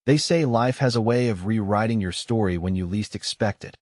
They say life has a way of rewriting your story when you least expect it,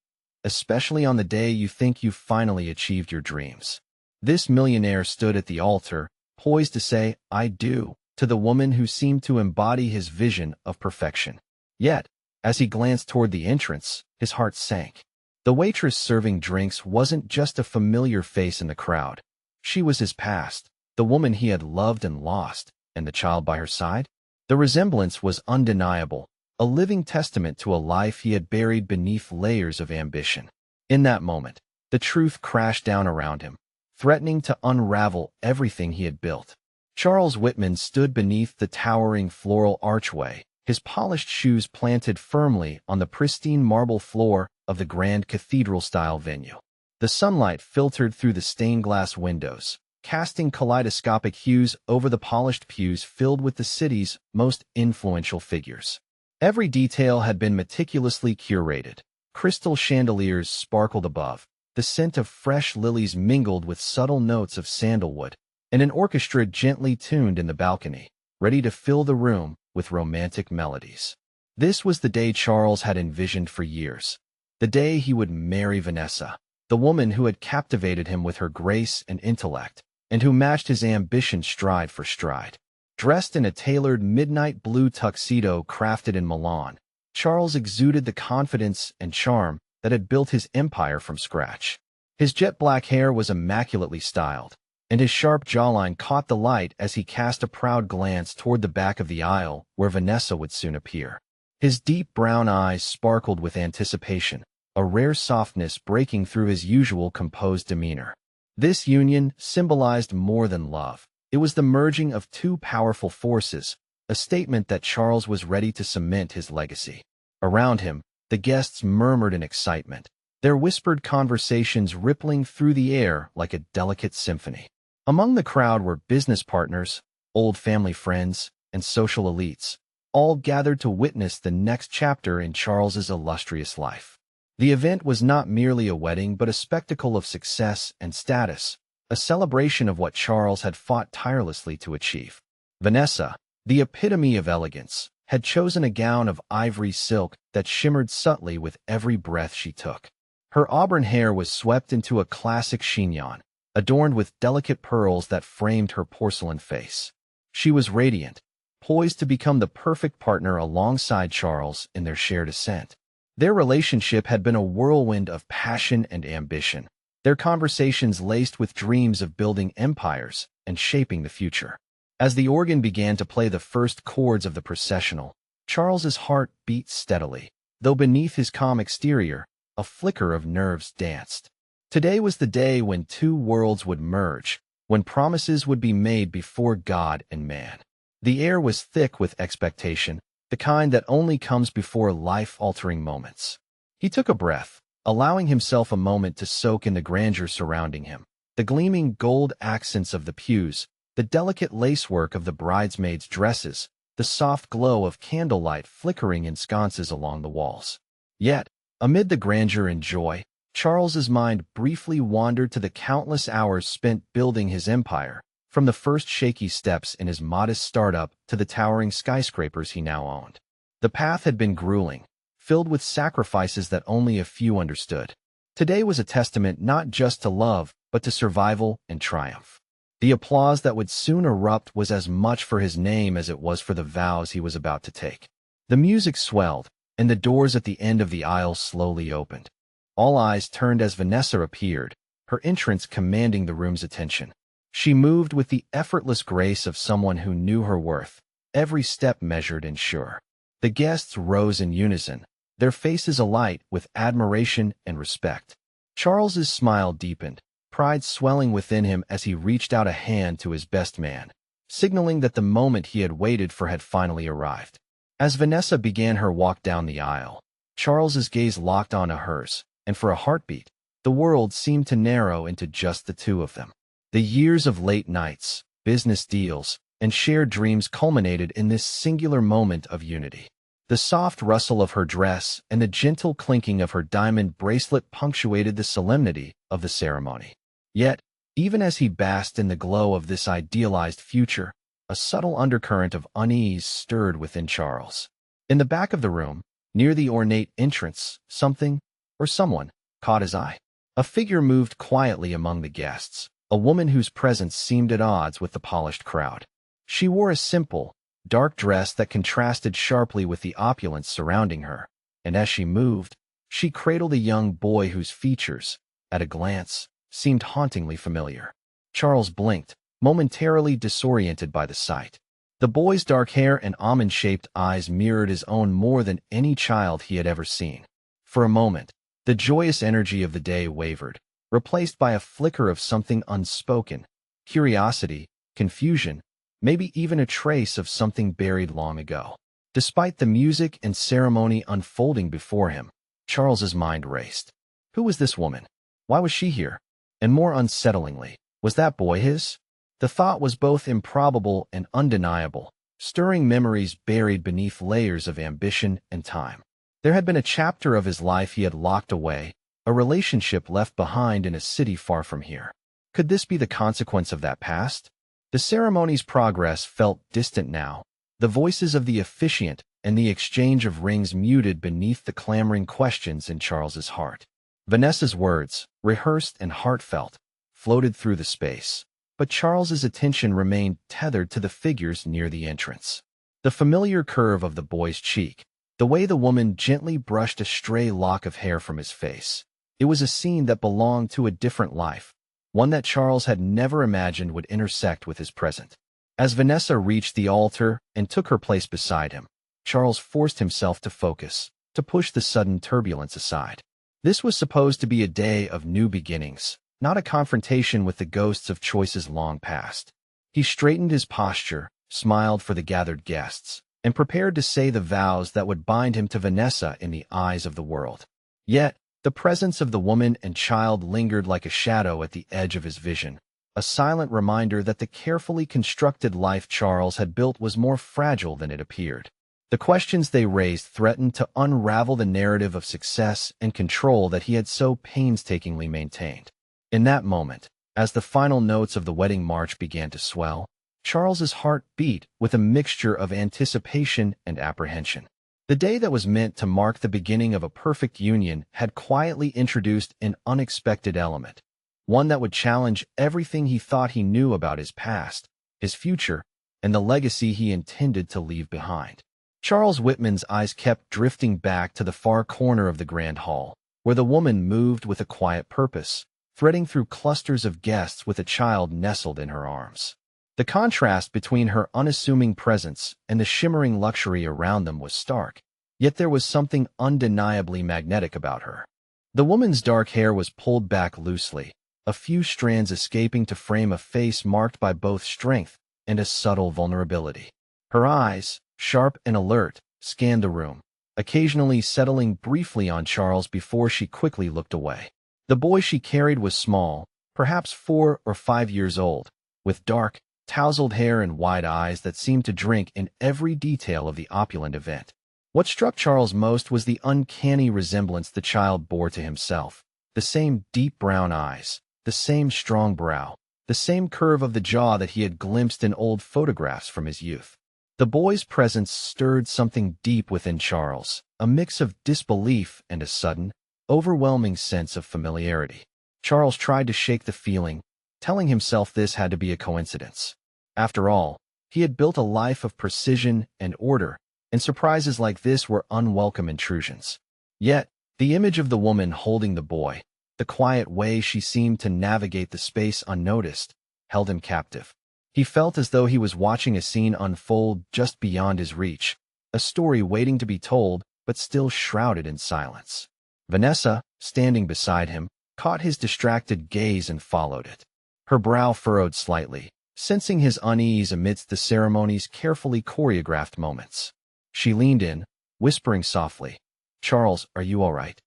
especially on the day you think you've finally achieved your dreams. This millionaire stood at the altar, poised to say, "I do," to the woman who seemed to embody his vision of perfection. Yet, as he glanced toward the entrance, his heart sank. The waitress serving drinks wasn't just a familiar face in the crowd. She was his past, the woman he had loved and lost, and the child by her side. The resemblance was undeniable, a living testament to a life he had buried beneath layers of ambition. In that moment, the truth crashed down around him, threatening to unravel everything he had built. Charles Whitman stood beneath the towering floral archway, his polished shoes planted firmly on the pristine marble floor of the grand cathedral-style venue. The sunlight filtered through the stained-glass windows, casting kaleidoscopic hues over the polished pews filled with the city's most influential figures. Every detail had been meticulously curated. Crystal chandeliers sparkled above, the scent of fresh lilies mingled with subtle notes of sandalwood, and an orchestra gently tuned in the balcony, ready to fill the room with romantic melodies. This was the day Charles had envisioned for years. The day he would marry Vanessa, the woman who had captivated him with her grace and intellect, and who matched his ambition stride for stride. Dressed in a tailored midnight blue tuxedo crafted in Milan, Charles exuded the confidence and charm that had built his empire from scratch. His jet-black hair was immaculately styled, and his sharp jawline caught the light as he cast a proud glance toward the back of the aisle where Vanessa would soon appear. His deep brown eyes sparkled with anticipation, a rare softness breaking through his usual composed demeanor. This union symbolized more than love. It was the merging of two powerful forces, a statement that Charles was ready to cement his legacy. Around him, the guests murmured in excitement, their whispered conversations rippling through the air like a delicate symphony. Among the crowd were business partners, old family friends, and social elites, all gathered to witness the next chapter in Charles's illustrious life. The event was not merely a wedding but a spectacle of success and status, a celebration of what Charles had fought tirelessly to achieve. Vanessa, the epitome of elegance, had chosen a gown of ivory silk that shimmered subtly with every breath she took. Her auburn hair was swept into a classic chignon, adorned with delicate pearls that framed her porcelain face. She was radiant, poised to become the perfect partner alongside Charles in their shared ascent. Their relationship had been a whirlwind of passion and ambition, their conversations laced with dreams of building empires and shaping the future. As the organ began to play the first chords of the processional, Charles's heart beat steadily, though beneath his calm exterior, a flicker of nerves danced. Today was the day when two worlds would merge, when promises would be made before God and man. The air was thick with expectation, the kind that only comes before life-altering moments. He took a breath, allowing himself a moment to soak in the grandeur surrounding him. The gleaming gold accents of the pews, the delicate lacework of the bridesmaids' dresses, the soft glow of candlelight flickering in sconces along the walls. Yet, amid the grandeur and joy, Charles's mind briefly wandered to the countless hours spent building his empire, from the first shaky steps in his modest startup to the towering skyscrapers he now owned. The path had been grueling, filled with sacrifices that only a few understood. Today was a testament not just to love, but to survival and triumph. The applause that would soon erupt was as much for his name as it was for the vows he was about to take. The music swelled, and the doors at the end of the aisle slowly opened. All eyes turned as Vanessa appeared, her entrance commanding the room's attention. She moved with the effortless grace of someone who knew her worth, every step measured and sure. The guests rose in unison, their faces alight with admiration and respect. Charles's smile deepened, pride swelling within him as he reached out a hand to his best man, signaling that the moment he had waited for had finally arrived. As Vanessa began her walk down the aisle, Charles's gaze locked onto hers, and for a heartbeat, the world seemed to narrow into just the two of them. The years of late nights, business deals, and shared dreams culminated in this singular moment of unity. The soft rustle of her dress and the gentle clinking of her diamond bracelet punctuated the solemnity of the ceremony. Yet, even as he basked in the glow of this idealized future, a subtle undercurrent of unease stirred within Charles. In the back of the room, near the ornate entrance, something, or someone, caught his eye. A figure moved quietly among the guests, a woman whose presence seemed at odds with the polished crowd. She wore a simple, dark dress that contrasted sharply with the opulence surrounding her, and as she moved, she cradled a young boy whose features, at a glance, seemed hauntingly familiar. Charles blinked, momentarily disoriented by the sight. The boy's dark hair and almond-shaped eyes mirrored his own more than any child he had ever seen. For a moment, the joyous energy of the day wavered, replaced by a flicker of something unspoken, curiosity, confusion, maybe even a trace of something buried long ago. Despite the music and ceremony unfolding before him, Charles's mind raced. Who was this woman? Why was she here? And more unsettlingly, was that boy his? The thought was both improbable and undeniable, stirring memories buried beneath layers of ambition and time. There had been a chapter of his life he had locked away, a relationship left behind in a city far from here. Could this be the consequence of that past? The ceremony's progress felt distant now, the voices of the officiant and the exchange of rings muted beneath the clamoring questions in Charles's heart. Vanessa's words, rehearsed and heartfelt, floated through the space, but Charles's attention remained tethered to the figures near the entrance. The familiar curve of the boy's cheek, the way the woman gently brushed a stray lock of hair from his face. It was a scene that belonged to a different life, one that Charles had never imagined would intersect with his present. As Vanessa reached the altar and took her place beside him, Charles forced himself to focus, to push the sudden turbulence aside. This was supposed to be a day of new beginnings, not a confrontation with the ghosts of choices long past. He straightened his posture, smiled for the gathered guests, and prepared to say the vows that would bind him to Vanessa in the eyes of the world. Yet, the presence of the woman and child lingered like a shadow at the edge of his vision, a silent reminder that the carefully constructed life Charles had built was more fragile than it appeared. The questions they raised threatened to unravel the narrative of success and control that he had so painstakingly maintained. In that moment, as the final notes of the wedding march began to swell, Charles's heart beat with a mixture of anticipation and apprehension. The day that was meant to mark the beginning of a perfect union had quietly introduced an unexpected element, one that would challenge everything he thought he knew about his past, his future, and the legacy he intended to leave behind. Charles Whitman's eyes kept drifting back to the far corner of the grand hall, where the woman moved with a quiet purpose, threading through clusters of guests with a child nestled in her arms. The contrast between her unassuming presence and the shimmering luxury around them was stark, yet there was something undeniably magnetic about her. The woman's dark hair was pulled back loosely, a few strands escaping to frame a face marked by both strength and a subtle vulnerability. Her eyes, sharp and alert, scanned the room, occasionally settling briefly on Charles before she quickly looked away. The boy she carried was small, perhaps 4 or 5 years old, with dark, tousled hair and wide eyes that seemed to drink in every detail of the opulent event. What struck Charles most was the uncanny resemblance the child bore to himself. The same deep brown eyes, the same strong brow, the same curve of the jaw that he had glimpsed in old photographs from his youth. The boy's presence stirred something deep within Charles, a mix of disbelief and a sudden, overwhelming sense of familiarity. Charles tried to shake the feeling, telling himself this had to be a coincidence. After all, he had built a life of precision and order, and surprises like this were unwelcome intrusions. Yet, the image of the woman holding the boy, the quiet way she seemed to navigate the space unnoticed, held him captive. He felt as though he was watching a scene unfold just beyond his reach, a story waiting to be told, but still shrouded in silence. Vanessa, standing beside him, caught his distracted gaze and followed it. Her brow furrowed slightly, sensing his unease amidst the ceremony's carefully choreographed moments. She leaned in, whispering softly, "Charles, are you all right?"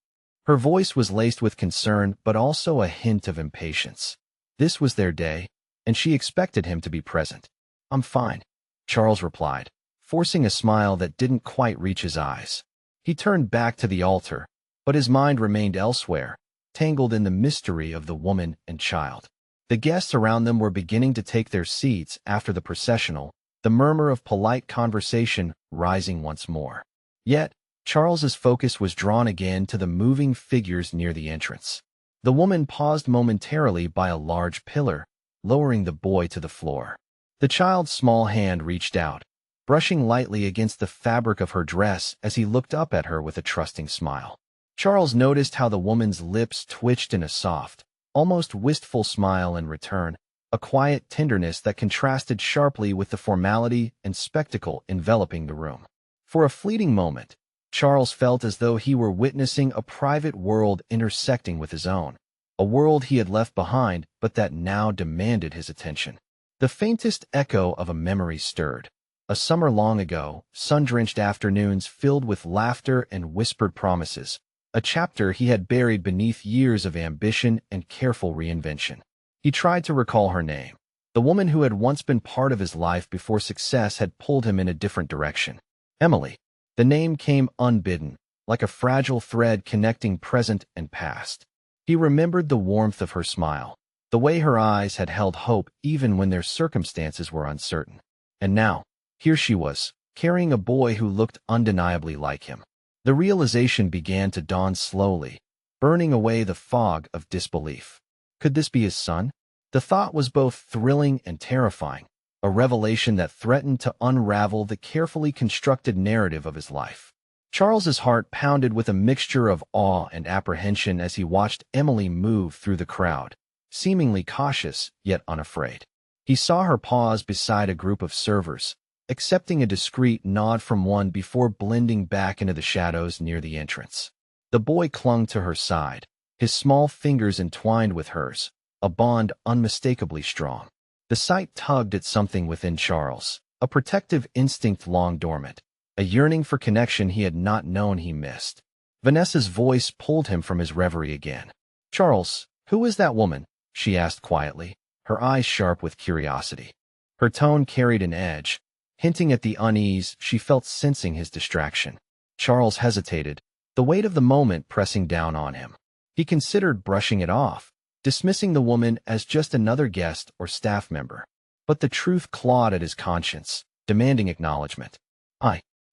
Her voice was laced with concern but also a hint of impatience. This was their day, and she expected him to be present. "I'm fine," Charles replied, forcing a smile that didn't quite reach his eyes. He turned back to the altar, but his mind remained elsewhere, tangled in the mystery of the woman and child. The guests around them were beginning to take their seats after the processional, the murmur of polite conversation rising once more. Yet, Charles's focus was drawn again to the moving figures near the entrance. The woman paused momentarily by a large pillar, lowering the boy to the floor. The child's small hand reached out, brushing lightly against the fabric of her dress as he looked up at her with a trusting smile. Charles noticed how the woman's lips twitched in a soft, almost wistful smile in return, a quiet tenderness that contrasted sharply with the formality and spectacle enveloping the room. For a fleeting moment, Charles felt as though he were witnessing a private world intersecting with his own, a world he had left behind but that now demanded his attention. The faintest echo of a memory stirred. A summer long ago, sun-drenched afternoons filled with laughter and whispered promises, a chapter he had buried beneath years of ambition and careful reinvention. He tried to recall her name, the woman who had once been part of his life before success had pulled him in a different direction. Emily. The name came unbidden, like a fragile thread connecting present and past. He remembered the warmth of her smile, the way her eyes had held hope even when their circumstances were uncertain. And now, here she was, carrying a boy who looked undeniably like him. The realization began to dawn slowly, burning away the fog of disbelief. Could this be his son? The thought was both thrilling and terrifying, a revelation that threatened to unravel the carefully constructed narrative of his life. Charles's heart pounded with a mixture of awe and apprehension as he watched Emily move through the crowd, seemingly cautious yet unafraid. He saw her pause beside a group of servers, accepting a discreet nod from one before blending back into the shadows near the entrance. The boy clung to her side, his small fingers entwined with hers, a bond unmistakably strong. The sight tugged at something within Charles, a protective instinct long dormant, a yearning for connection he had not known he missed. Vanessa's voice pulled him from his reverie again. "Charles, who is that woman?" she asked quietly, her eyes sharp with curiosity. Her tone carried an edge, hinting at the unease she felt sensing his distraction. Charles hesitated, the weight of the moment pressing down on him. He considered brushing it off, dismissing the woman as just another guest or staff member. But the truth clawed at his conscience, demanding acknowledgement.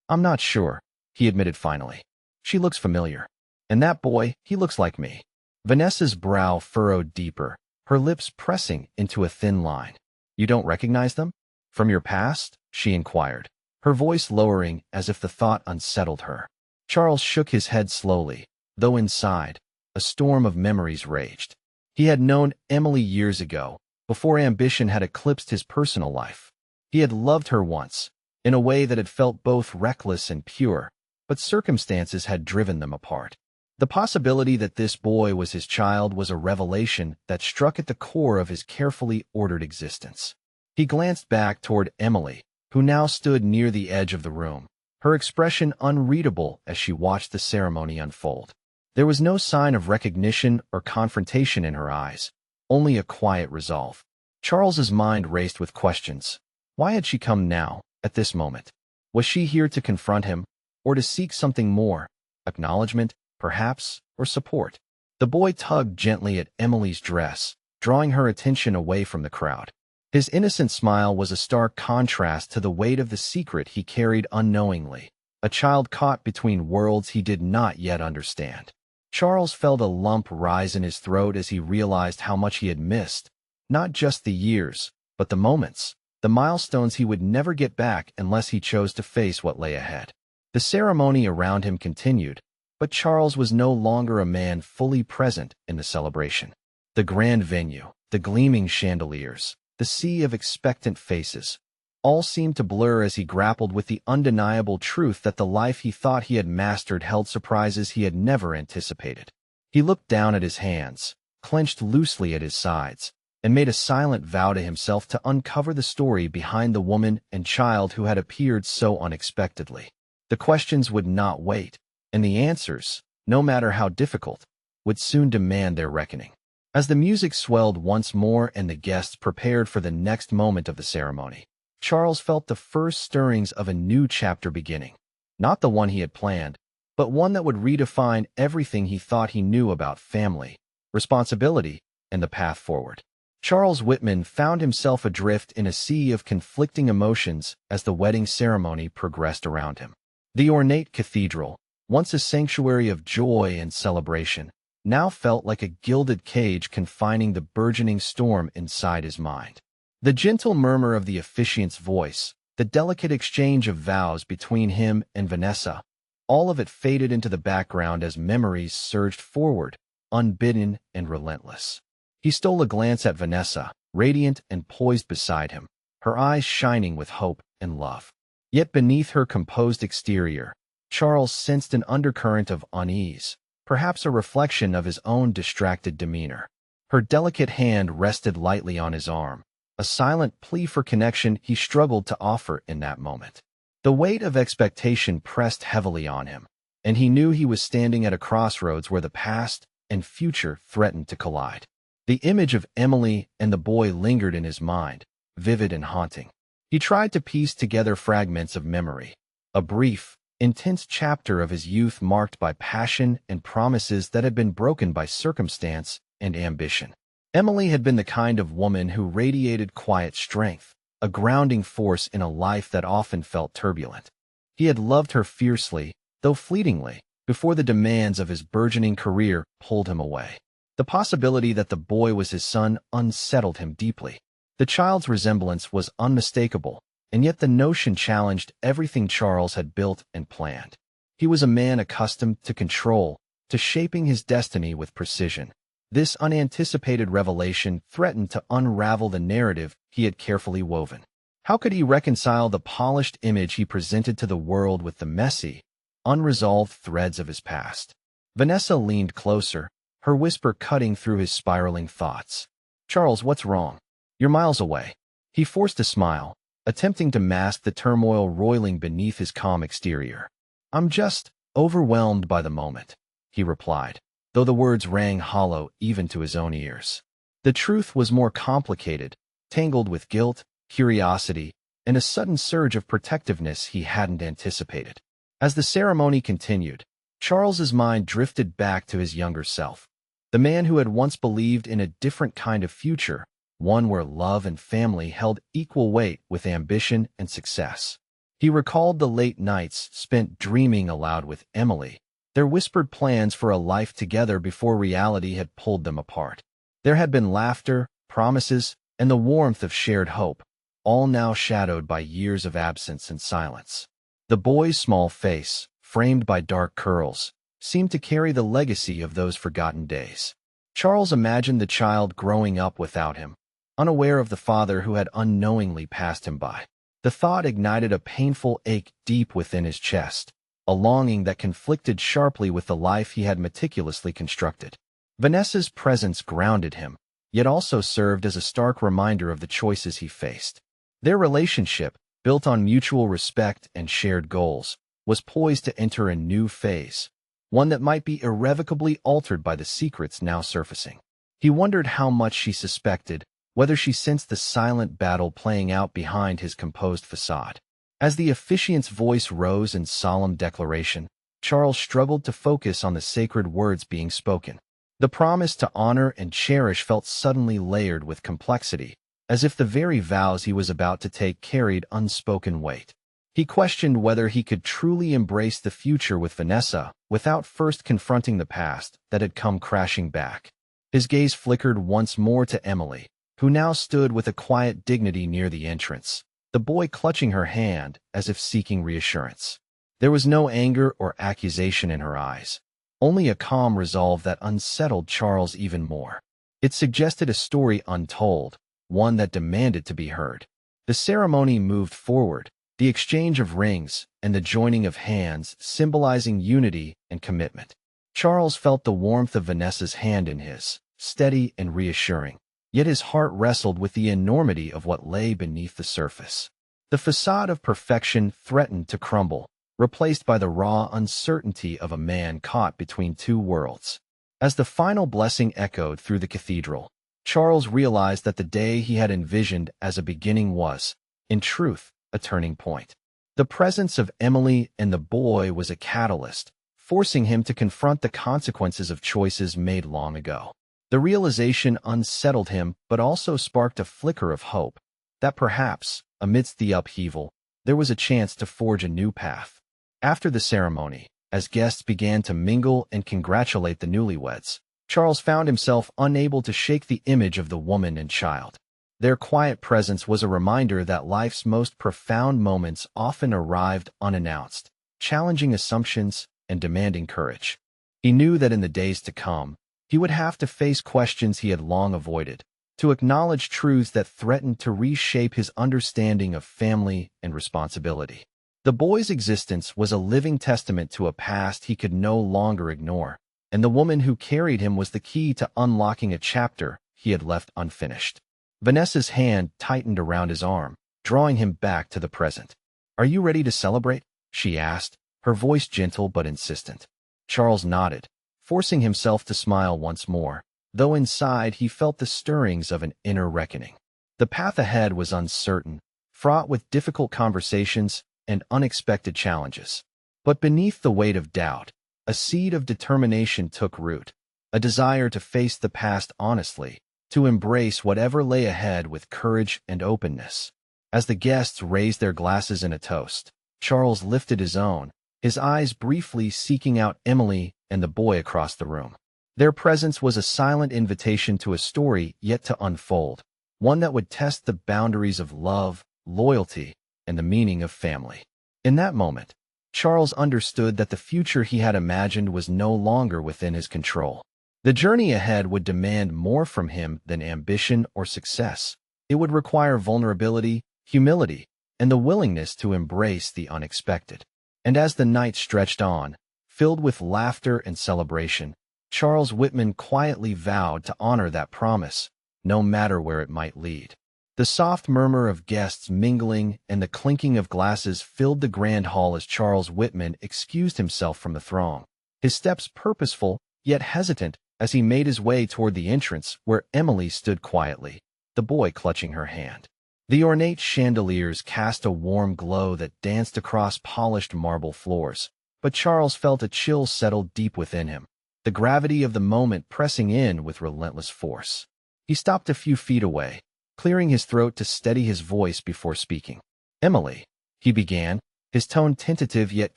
I'm not sure," he admitted finally. "She looks familiar. And that boy, he looks like me." Vanessa's brow furrowed deeper, her lips pressing into a thin line. "You don't recognize them? From your past?" she inquired, her voice lowering as if the thought unsettled her. Charles shook his head slowly, though inside, a storm of memories raged. He had known Emily years ago, before ambition had eclipsed his personal life. He had loved her once, in a way that had felt both reckless and pure, but circumstances had driven them apart. The possibility that this boy was his child was a revelation that struck at the core of his carefully ordered existence. He glanced back toward Emily, who now stood near the edge of the room, her expression unreadable as she watched the ceremony unfold. There was no sign of recognition or confrontation in her eyes, only a quiet resolve. Charles's mind raced with questions. Why had she come now, at this moment? Was she here to confront him, or to seek something more? Acknowledgement, perhaps, or support? The boy tugged gently at Emily's dress, drawing her attention away from the crowd. His innocent smile was a stark contrast to the weight of the secret he carried unknowingly, a child caught between worlds he did not yet understand. Charles felt a lump rise in his throat as he realized how much he had missed, not just the years, but the moments, the milestones he would never get back unless he chose to face what lay ahead. The ceremony around him continued, but Charles was no longer a man fully present in the celebration. The grand venue, the gleaming chandeliers, the sea of expectant faces, all seemed to blur as he grappled with the undeniable truth that the life he thought he had mastered held surprises he had never anticipated. He looked down at his hands, clenched loosely at his sides, and made a silent vow to himself to uncover the story behind the woman and child who had appeared so unexpectedly. The questions would not wait, and the answers, no matter how difficult, would soon demand their reckoning. As the music swelled once more and the guests prepared for the next moment of the ceremony, Charles felt the first stirrings of a new chapter beginning. Not the one he had planned, but one that would redefine everything he thought he knew about family, responsibility, and the path forward. Charles Whitman found himself adrift in a sea of conflicting emotions as the wedding ceremony progressed around him. The ornate cathedral, once a sanctuary of joy and celebration, now felt like a gilded cage confining the burgeoning storm inside his mind. The gentle murmur of the officiant's voice, the delicate exchange of vows between him and Vanessa, all of it faded into the background as memories surged forward, unbidden and relentless. He stole a glance at Vanessa, radiant and poised beside him, her eyes shining with hope and love. Yet beneath her composed exterior, Charles sensed an undercurrent of unease, perhaps a reflection of his own distracted demeanor. Her delicate hand rested lightly on his arm, a silent plea for connection he struggled to offer in that moment. The weight of expectation pressed heavily on him, and he knew he was standing at a crossroads where the past and future threatened to collide. The image of Emily and the boy lingered in his mind, vivid and haunting. He tried to piece together fragments of memory, a brief, intense chapter of his youth marked by passion and promises that had been broken by circumstance and ambition. Emily had been the kind of woman who radiated quiet strength, a grounding force in a life that often felt turbulent. He had loved her fiercely, though fleetingly, before the demands of his burgeoning career pulled him away. The possibility that the boy was his son unsettled him deeply. The child's resemblance was unmistakable, and yet the notion challenged everything Charles had built and planned. He was a man accustomed to control, to shaping his destiny with precision. This unanticipated revelation threatened to unravel the narrative he had carefully woven. How could he reconcile the polished image he presented to the world with the messy, unresolved threads of his past? Vanessa leaned closer, her whisper cutting through his spiraling thoughts. "Charles, what's wrong? You're miles away." He forced a smile, attempting to mask the turmoil roiling beneath his calm exterior. "I'm just overwhelmed by the moment," he replied, though the words rang hollow even to his own ears. The truth was more complicated, tangled with guilt, curiosity, and a sudden surge of protectiveness he hadn't anticipated. As the ceremony continued, Charles's mind drifted back to his younger self, the man who had once believed in a different kind of future, one where love and family held equal weight with ambition and success. He recalled the late nights spent dreaming aloud with Emily, their whispered plans for a life together before reality had pulled them apart. There had been laughter, promises, and the warmth of shared hope, all now shadowed by years of absence and silence. The boy's small face, framed by dark curls, seemed to carry the legacy of those forgotten days. Charles imagined the child growing up without him, unaware of the father who had unknowingly passed him by. The thought ignited a painful ache deep within his chest, a longing that conflicted sharply with the life he had meticulously constructed. Vanessa's presence grounded him, yet also served as a stark reminder of the choices he faced. Their relationship, built on mutual respect and shared goals, was poised to enter a new phase, one that might be irrevocably altered by the secrets now surfacing. He wondered how much she suspected, whether she sensed the silent battle playing out behind his composed facade. As the officiant's voice rose in solemn declaration, Charles struggled to focus on the sacred words being spoken. The promise to honor and cherish felt suddenly layered with complexity, as if the very vows he was about to take carried unspoken weight. He questioned whether he could truly embrace the future with Vanessa without first confronting the past that had come crashing back. His gaze flickered once more to Emily, who now stood with a quiet dignity near the entrance, the boy clutching her hand as if seeking reassurance. There was no anger or accusation in her eyes, only a calm resolve that unsettled Charles even more. It suggested a story untold, one that demanded to be heard. The ceremony moved forward, the exchange of rings and the joining of hands symbolizing unity and commitment. Charles felt the warmth of Vanessa's hand in his, steady and reassuring, yet his heart wrestled with the enormity of what lay beneath the surface. The facade of perfection threatened to crumble, replaced by the raw uncertainty of a man caught between two worlds. As the final blessing echoed through the cathedral, Charles realized that the day he had envisioned as a beginning was, in truth, a turning point. The presence of Emily and the boy was a catalyst, forcing him to confront the consequences of choices made long ago. The realization unsettled him but also sparked a flicker of hope, that perhaps, amidst the upheaval, there was a chance to forge a new path. After the ceremony, as guests began to mingle and congratulate the newlyweds, Charles found himself unable to shake the image of the woman and child. Their quiet presence was a reminder that life's most profound moments often arrived unannounced, challenging assumptions and demanding courage. He knew that in the days to come, he would have to face questions he had long avoided, to acknowledge truths that threatened to reshape his understanding of family and responsibility. The boy's existence was a living testament to a past he could no longer ignore, and the woman who carried him was the key to unlocking a chapter he had left unfinished. Vanessa's hand tightened around his arm, drawing him back to the present. "Are you ready to celebrate?" she asked, her voice gentle but insistent. Charles nodded, forcing himself to smile once more, though inside he felt the stirrings of an inner reckoning. The path ahead was uncertain, fraught with difficult conversations and unexpected challenges. But beneath the weight of doubt, a seed of determination took root, a desire to face the past honestly, to embrace whatever lay ahead with courage and openness. As the guests raised their glasses in a toast, Charles lifted his own, his eyes briefly seeking out Emily and the boy across the room. Their presence was a silent invitation to a story yet to unfold, one that would test the boundaries of love, loyalty, and the meaning of family. In that moment, Charles understood that the future he had imagined was no longer within his control. The journey ahead would demand more from him than ambition or success. It would require vulnerability, humility, and the willingness to embrace the unexpected. And as the night stretched on, filled with laughter and celebration, Charles Whitman quietly vowed to honor that promise, no matter where it might lead. The soft murmur of guests mingling and the clinking of glasses filled the grand hall as Charles Whitman excused himself from the throng, his steps purposeful yet hesitant as he made his way toward the entrance where Emily stood quietly, the boy clutching her hand. The ornate chandeliers cast a warm glow that danced across polished marble floors, but Charles felt a chill settle deep within him, the gravity of the moment pressing in with relentless force. He stopped a few feet away, clearing his throat to steady his voice before speaking. "Emily," he began, his tone tentative yet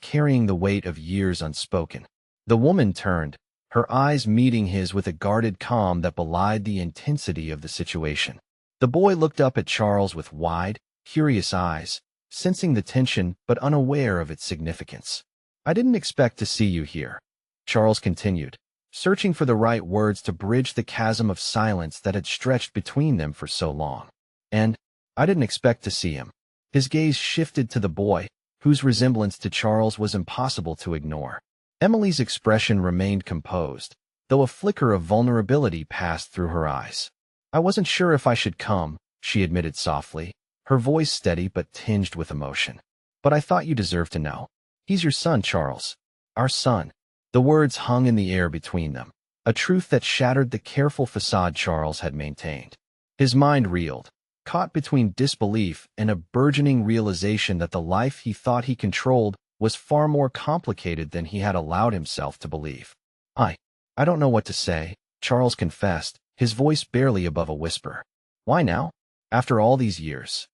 carrying the weight of years unspoken. The woman turned, her eyes meeting his with a guarded calm that belied the intensity of the situation. The boy looked up at Charles with wide, curious eyes, sensing the tension but unaware of its significance. "I didn't expect to see you here," Charles continued, searching for the right words to bridge the chasm of silence that had stretched between them for so long. "And I didn't expect to see him." His gaze shifted to the boy, whose resemblance to Charles was impossible to ignore. Emily's expression remained composed, though a flicker of vulnerability passed through her eyes. "I wasn't sure if I should come," she admitted softly, her voice steady but tinged with emotion. "But I thought you deserved to know. He's your son, Charles. Our son." The words hung in the air between them, a truth that shattered the careful facade Charles had maintained. His mind reeled, caught between disbelief and a burgeoning realization that the life he thought he controlled was far more complicated than he had allowed himself to believe. I don't know what to say," Charles confessed, his voice barely above a whisper. "Why now? After all these years?"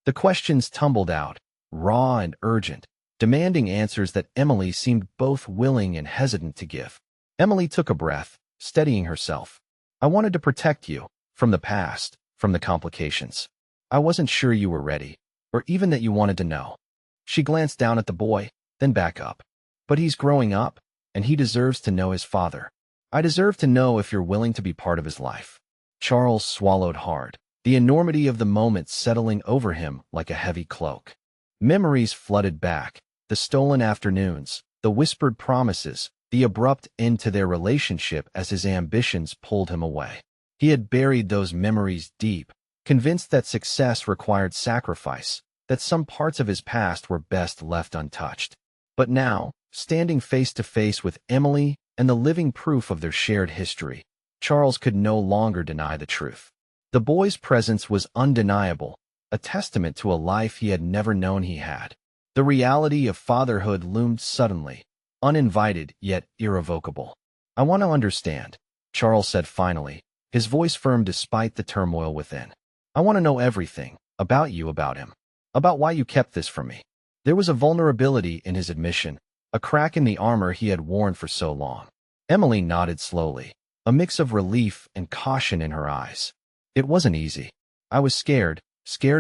The questions tumbled out, raw and urgent, demanding answers that Emily seemed both willing and hesitant to give. Emily took a breath, steadying herself. "I wanted to protect you, from the past, from the complications. I wasn't sure you were ready, or even that you wanted to know." She glanced down at the boy, then back up. "But he's growing up, and he deserves to know his father. I deserve to know if you're willing to be part of his life." Charles swallowed hard, the enormity of the moment settling over him like a heavy cloak. Memories flooded back, the stolen afternoons, the whispered promises, the abrupt end to their relationship as his ambitions pulled him away. He had buried those memories deep, convinced that success required sacrifice, that some parts of his past were best left untouched. But now, standing face to face with Emily and the living proof of their shared history, Charles could no longer deny the truth. The boy's presence was undeniable, a testament to a life he had never known he had. The reality of fatherhood loomed suddenly, uninvited yet irrevocable. "I want to understand," Charles said finally, his voice firm despite the turmoil within. "I want to know everything, about you, about him, about why you kept this from me." There was a vulnerability in his admission, a crack in the armor he had worn for so long. Emily nodded slowly, a mix of relief and caution in her eyes. It wasn't easy. I was scared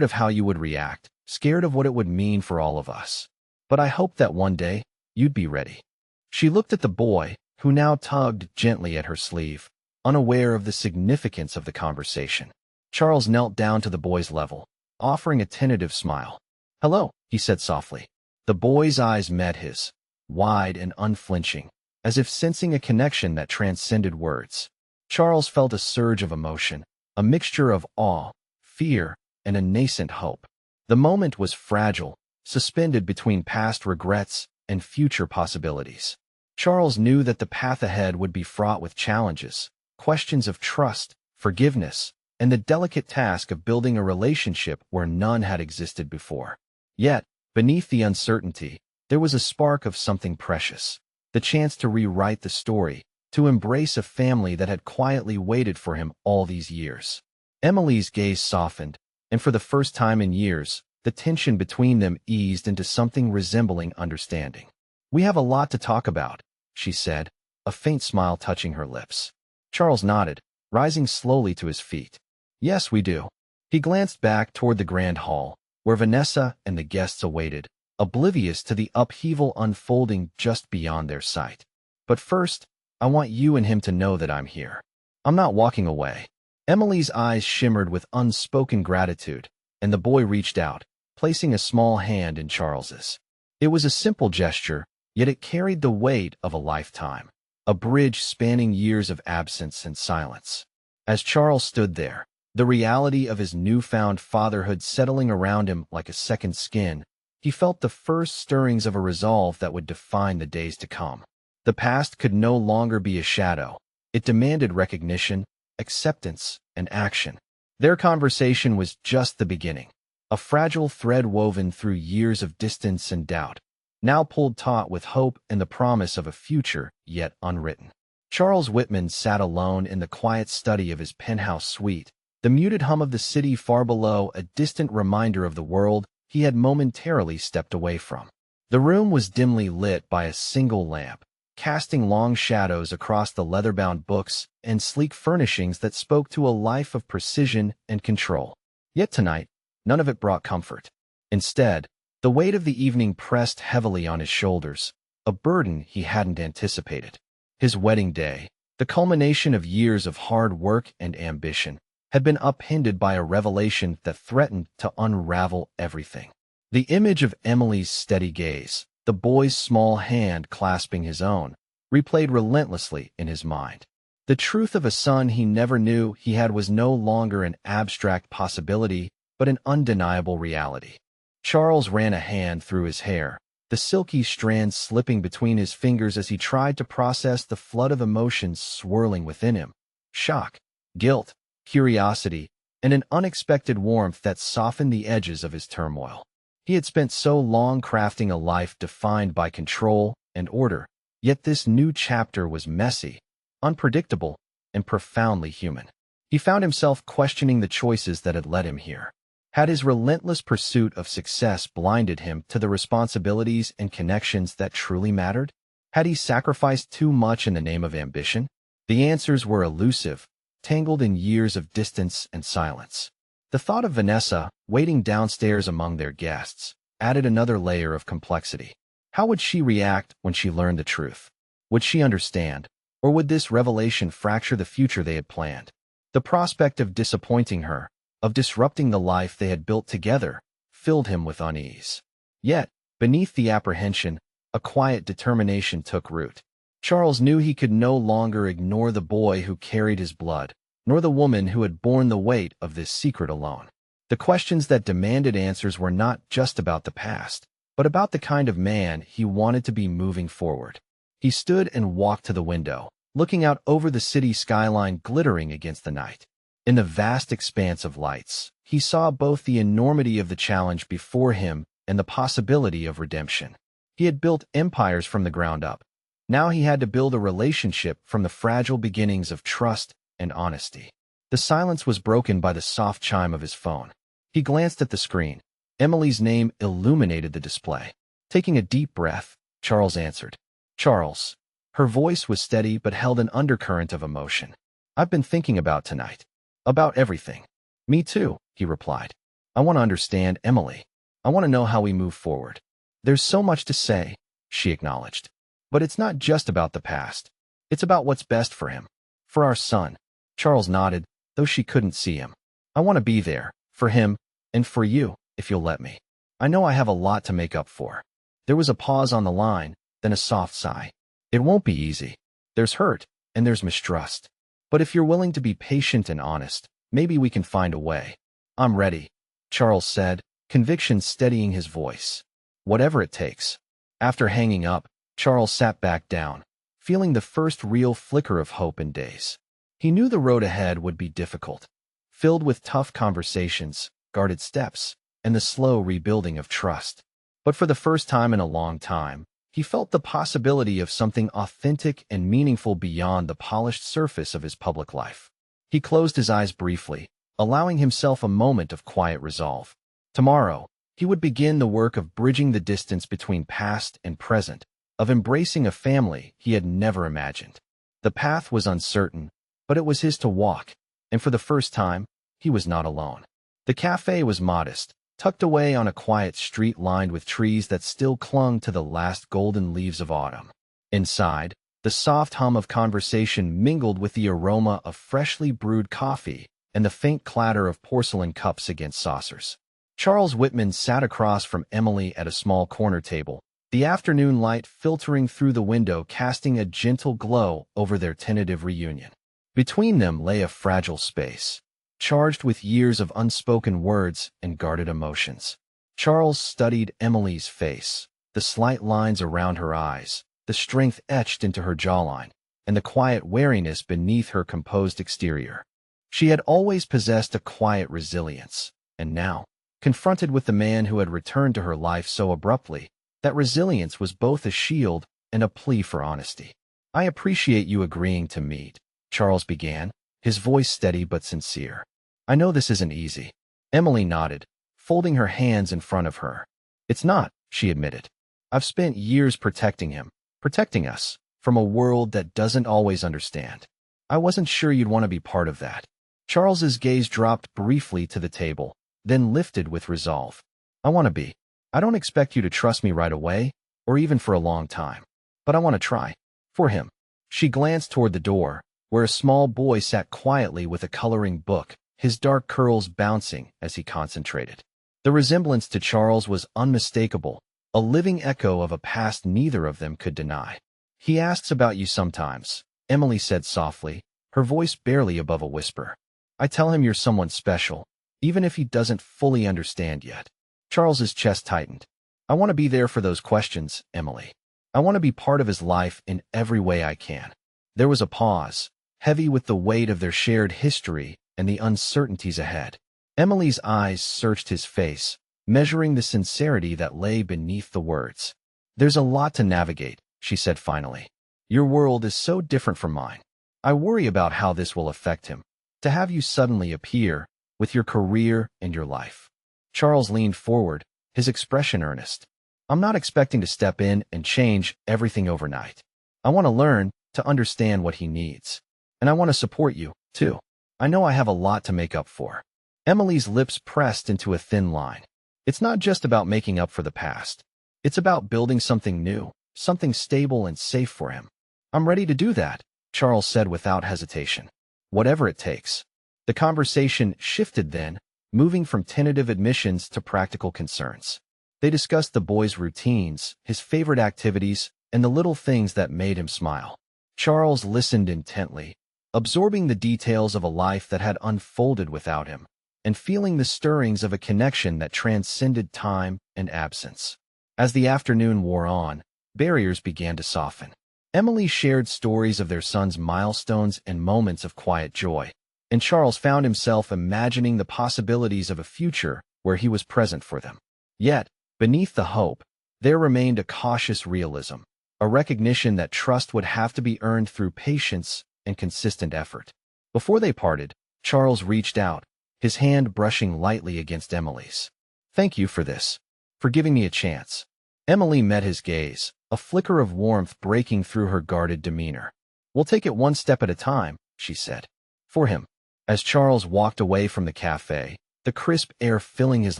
of how you would react, scared of what it would mean for all of us. But I hoped that one day, you'd be ready. She looked at the boy, who now tugged gently at her sleeve, unaware of the significance of the conversation. Charles knelt down to the boy's level, offering a tentative smile. "Hello," he said softly. The boy's eyes met his, wide and unflinching, as if sensing a connection that transcended words. Charles felt a surge of emotion, a mixture of awe, fear, and a nascent hope. The moment was fragile, suspended between past regrets and future possibilities. Charles knew that the path ahead would be fraught with challenges, questions of trust, forgiveness, and the delicate task of building a relationship where none had existed before. Yet, beneath the uncertainty, there was a spark of something precious, the chance to rewrite the story, to embrace a family that had quietly waited for him all these years. Emily's gaze softened, and for the first time in years, the tension between them eased into something resembling understanding. "We have a lot to talk about," she said, a faint smile touching her lips. Charles nodded, rising slowly to his feet. "Yes, we do." He glanced back toward the grand hall, where Vanessa and the guests awaited, oblivious to the upheaval unfolding just beyond their sight. "But first, I want you and him to know that I'm here. I'm not walking away." Emily's eyes shimmered with unspoken gratitude, and the boy reached out, placing a small hand in Charles's. It was a simple gesture, yet it carried the weight of a lifetime, a bridge spanning years of absence and silence. As Charles stood there, the reality of his newfound fatherhood settling around him like a second skin, he felt the first stirrings of a resolve that would define the days to come. The past could no longer be a shadow. It demanded recognition, acceptance, and action. Their conversation was just the beginning, a fragile thread woven through years of distance and doubt, now pulled taut with hope and the promise of a future yet unwritten. Charles Whitman sat alone in the quiet study of his penthouse suite, the muted hum of the city far below a distant reminder of the world he had momentarily stepped away from. The room was dimly lit by a single lamp, casting long shadows across the leather-bound books and sleek furnishings that spoke to a life of precision and control. Yet tonight, none of it brought comfort. Instead, the weight of the evening pressed heavily on his shoulders, a burden he hadn't anticipated. His wedding day, the culmination of years of hard work and ambition, had been upended by a revelation that threatened to unravel everything. The image of Emily's steady gaze, the boy's small hand clasping his own, replayed relentlessly in his mind. The truth of a son he never knew he had was no longer an abstract possibility, but an undeniable reality. Charles ran a hand through his hair, the silky strands slipping between his fingers as he tried to process the flood of emotions swirling within him. Shock, guilt, curiosity, and an unexpected warmth that softened the edges of his turmoil. He had spent so long crafting a life defined by control and order, yet this new chapter was messy, unpredictable, and profoundly human. He found himself questioning the choices that had led him here. Had his relentless pursuit of success blinded him to the responsibilities and connections that truly mattered? Had he sacrificed too much in the name of ambition? The answers were elusive, tangled in years of distance and silence. The thought of Vanessa, waiting downstairs among their guests, added another layer of complexity. How would she react when she learned the truth? Would she understand, or would this revelation fracture the future they had planned? The prospect of disappointing her, of disrupting the life they had built together, filled him with unease. Yet, beneath the apprehension, a quiet determination took root. Charles knew he could no longer ignore the boy who carried his blood, nor the woman who had borne the weight of this secret alone. The questions that demanded answers were not just about the past, but about the kind of man he wanted to be moving forward. He stood and walked to the window, looking out over the city skyline glittering against the night. In the vast expanse of lights, he saw both the enormity of the challenge before him and the possibility of redemption. He had built empires from the ground up. Now he had to build a relationship from the fragile beginnings of trust and honesty. The silence was broken by the soft chime of his phone. He glanced at the screen. Emily's name illuminated the display. Taking a deep breath, Charles answered. Charles. Her voice was steady but held an undercurrent of emotion. I've been thinking about tonight. About everything. Me too, he replied. I want to understand Emily. I want to know how we move forward. There's so much to say, she acknowledged. But it's not just about the past. It's about what's best for him. For our son. Charles nodded, though she couldn't see him. I want to be there, for him, and for you, if you'll let me. I know I have a lot to make up for. There was a pause on the line, then a soft sigh. It won't be easy. There's hurt, and there's mistrust. But if you're willing to be patient and honest, maybe we can find a way. I'm ready, Charles said, conviction steadying his voice. Whatever it takes. After hanging up, Charles sat back down, feeling the first real flicker of hope in days. He knew the road ahead would be difficult, filled with tough conversations, guarded steps, and the slow rebuilding of trust. But for the first time in a long time, he felt the possibility of something authentic and meaningful beyond the polished surface of his public life. He closed his eyes briefly, allowing himself a moment of quiet resolve. Tomorrow, he would begin the work of bridging the distance between past and present, of embracing a family he had never imagined. The path was uncertain, but it was his to walk, and for the first time, he was not alone. The cafe was modest, tucked away on a quiet street lined with trees that still clung to the last golden leaves of autumn. Inside, the soft hum of conversation mingled with the aroma of freshly brewed coffee and the faint clatter of porcelain cups against saucers. Charles Whitman sat across from Emily at a small corner table, the afternoon light filtering through the window casting a gentle glow over their tentative reunion. Between them lay a fragile space, charged with years of unspoken words and guarded emotions. Charles studied Emily's face, the slight lines around her eyes, the strength etched into her jawline, and the quiet wariness beneath her composed exterior. She had always possessed a quiet resilience, and now, confronted with the man who had returned to her life so abruptly, that resilience was both a shield and a plea for honesty. I appreciate you agreeing to meet, Charles began, his voice steady but sincere. I know this isn't easy. Emily nodded, folding her hands in front of her. It's not, she admitted. I've spent years protecting him, protecting us, from a world that doesn't always understand. I wasn't sure you'd want to be part of that. Charles's gaze dropped briefly to the table, then lifted with resolve. I want to be. I don't expect you to trust me right away, or even for a long time. But I want to try. For him. She glanced toward the door, where a small boy sat quietly with a coloring book, his dark curls bouncing as he concentrated. The resemblance to Charles was unmistakable, a living echo of a past neither of them could deny. He asks about you sometimes, Emily said softly, her voice barely above a whisper. I tell him you're someone special, even if he doesn't fully understand yet. Charles's chest tightened. I want to be there for those questions, Emily. I want to be part of his life in every way I can. There was a pause, heavy with the weight of their shared history and the uncertainties ahead. Emily's eyes searched his face, measuring the sincerity that lay beneath the words. There's a lot to navigate, she said finally. Your world is so different from mine. I worry about how this will affect him. To have you suddenly appear, with your career and your life. Charles leaned forward, his expression earnest. I'm not expecting to step in and change everything overnight. I want to learn, to understand what he needs. And I want to support you, too. I know I have a lot to make up for. Emily's lips pressed into a thin line. It's not just about making up for the past. It's about building something new, something stable and safe for him. I'm ready to do that, Charles said without hesitation. Whatever it takes. The conversation shifted then, moving from tentative admissions to practical concerns. They discussed the boy's routines, his favorite activities, and the little things that made him smile. Charles listened intently, absorbing the details of a life that had unfolded without him, and feeling the stirrings of a connection that transcended time and absence. As the afternoon wore on, barriers began to soften. Emily shared stories of their son's milestones and moments of quiet joy, and Charles found himself imagining the possibilities of a future where he was present for them. Yet, beneath the hope, there remained a cautious realism, a recognition that trust would have to be earned through patience and consistent effort. Before they parted, Charles reached out, his hand brushing lightly against Emily's. Thank you for this. For giving me a chance. Emily met his gaze, a flicker of warmth breaking through her guarded demeanor. We'll take it one step at a time, she said. For him. As Charles walked away from the cafe, the crisp air filling his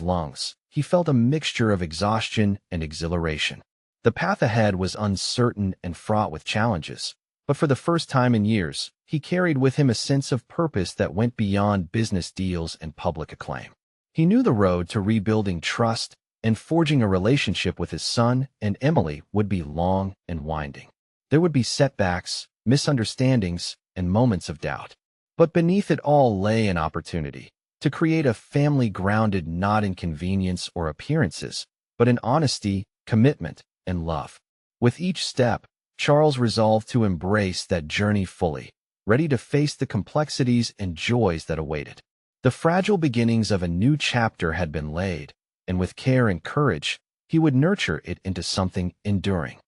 lungs, he felt a mixture of exhaustion and exhilaration. The path ahead was uncertain and fraught with challenges, but for the first time in years, he carried with him a sense of purpose that went beyond business deals and public acclaim. He knew the road to rebuilding trust and forging a relationship with his son and Emily would be long and winding. There would be setbacks, misunderstandings, and moments of doubt. But beneath it all lay an opportunity to create a family grounded not in convenience or appearances, but in honesty, commitment, and love. With each step, Charles resolved to embrace that journey fully, ready to face the complexities and joys that awaited. The fragile beginnings of a new chapter had been laid, and with care and courage, he would nurture it into something enduring.